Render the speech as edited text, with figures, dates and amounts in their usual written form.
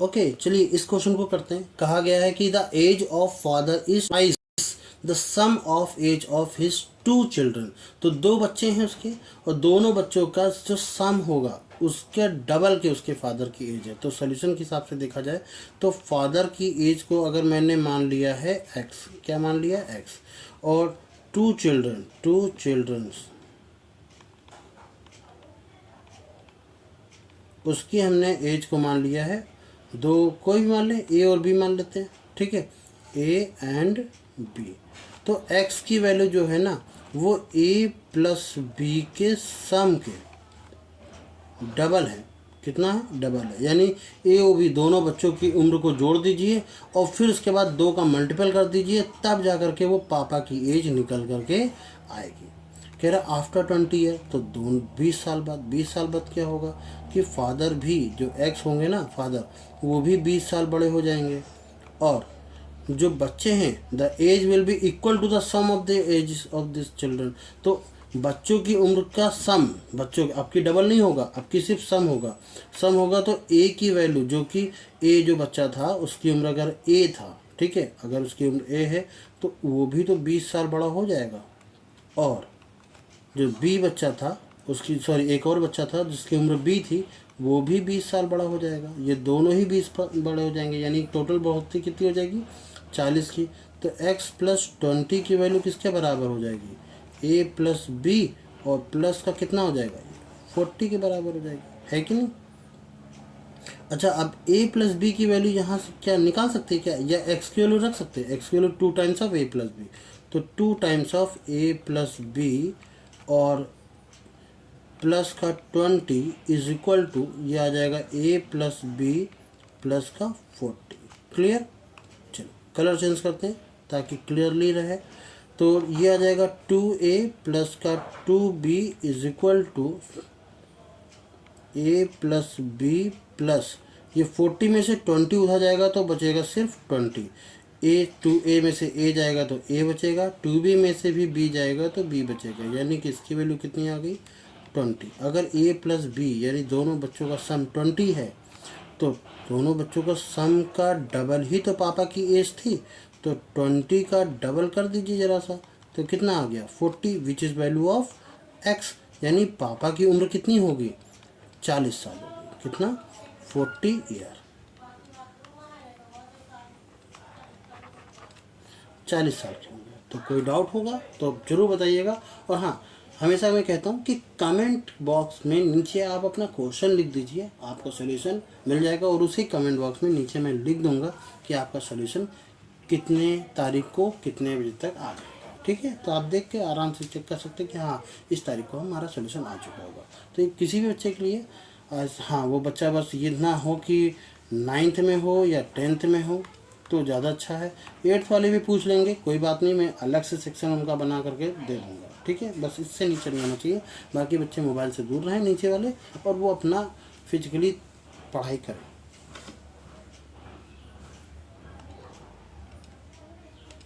Okay चलिए इस question को करते हैं। कहा गया है कि the age of father is twice the sum of age of his 2 children. तो 2 बच्चे हैं उसके और दोनों बच्चों का जो सम होगा उसके डबल के उसके फादर की एज है। तो सॉल्यूशन के हिसाब से देखा जाए तो फादर की एज को अगर मैंने मान लिया है एक्स, क्या मान लिया एक्स, और 2 चिल्ड्रन उसकी हमने एज को मान लिया है 2, कोई भी मान ले, ए और बी मान लेते हैं, ठीक है, ए एंड बी। तो x की वैल्यू जो है ना वो a प्लस बी के सम के डबल है। कितना है? डबल है। यानी ए और बी दोनों बच्चों की उम्र को जोड़ दीजिए और फिर उसके बाद 2 का मल्टीपल कर दीजिए, तब जा कर के वो पापा की एज निकल करके आएगी। कह रहा आफ्टर 20 ईयर, तो 20 साल बाद। 20 साल बाद क्या होगा कि फादर भी जो एक्स होंगे ना फादर, वो भी 20 साल बड़े हो जाएंगे और जो बच्चे हैं the age will be equal to the sum of the age of this children. तो बच्चों की उम्र का सम, बच्चों आपकी डबल नहीं होगा, आपकी सिर्फ सम होगा। सम होगा तो ए की वैल्यू, जो कि ए जो बच्चा था उसकी उम्र अगर ए था, ठीक है, अगर उसकी उम्र ए है तो वो भी तो 20 साल बड़ा हो जाएगा। और जो बी बच्चा था उसकी, सॉरी एक और बच्चा था जिसकी उम्र बी थी, वो भी 20 साल बड़ा हो जाएगा। ये दोनों ही 20 बड़े हो जाएंगे, यानी टोटल बढ़ोतरी कितनी हो जाएगी 40 की। तो x प्लस 20 की वैल्यू किसके बराबर हो जाएगी, a प्लस बी, और प्लस का कितना हो जाएगा 40 के बराबर हो जाएगी, है कि नहीं। अच्छा अब a प्लस बी की वैल्यू यहाँ से क्या निकाल सकते हैं क्या, या x की वैल्यू रख सकते हैं, x की value 2 times of a plus B, तो 2 times of a plus B और प्लस का 20 इज इक्वल टू ये आ जाएगा a प्लस बी प्लस का 40। क्लियर। चलो कलर चेंज करते हैं ताकि क्लियरली रहे। तो ये आ जाएगा 2a प्लस का 2b is equal to a plus B plus ये 40 में से 20 उठा जाएगा तो बचेगा सिर्फ 20। a में से a जाएगा तो a बचेगा, 2b में से भी b जाएगा तो b बचेगा, यानी कि इसकी वैल्यू कितनी आ गई 20। अगर a प्लस बी यानी दोनों बच्चों का सम 20 है तो दोनों बच्चों का सम का डबल ही तो पापा की एज थी, तो 20 का डबल कर दीजिए ज़रा सा, तो कितना आ गया 40, which is value of x। यानी पापा की उम्र कितनी होगी 40 साल होगी। कितना 40 ईयर, 40 साल की होंगे। तो कोई डाउट होगा तो ज़रूर बताइएगा। और हाँ, हमेशा मैं कहता हूँ कि कमेंट बॉक्स में नीचे आप अपना क्वेश्चन लिख दीजिए, आपको सॉल्यूशन मिल जाएगा, और उसी कमेंट बॉक्स में नीचे मैं लिख दूंगा कि आपका सॉल्यूशन कितने तारीख को कितने बजे तक आ जाएगा। ठीक है, तो आप देख के आराम से चेक कर सकते हैं कि हाँ इस तारीख को हमारा सॉल्यूशन आ चुका होगा। तो ये किसी भी बच्चे के लिए हाँ, वो बच्चा बस ये ना हो कि 9th में हो या 10th में हो तो ज़्यादा अच्छा है। 8th वाले भी पूछ लेंगे, कोई बात नहीं, मैं अलग से सेक्शन उनका बना करके दे दूँगा। ठीक है, बस इससे नीचे नहीं आना चाहिए। बाकी बच्चे मोबाइल से दूर रहें नीचे वाले, और वो अपना फिजिकली पढ़ाई करें।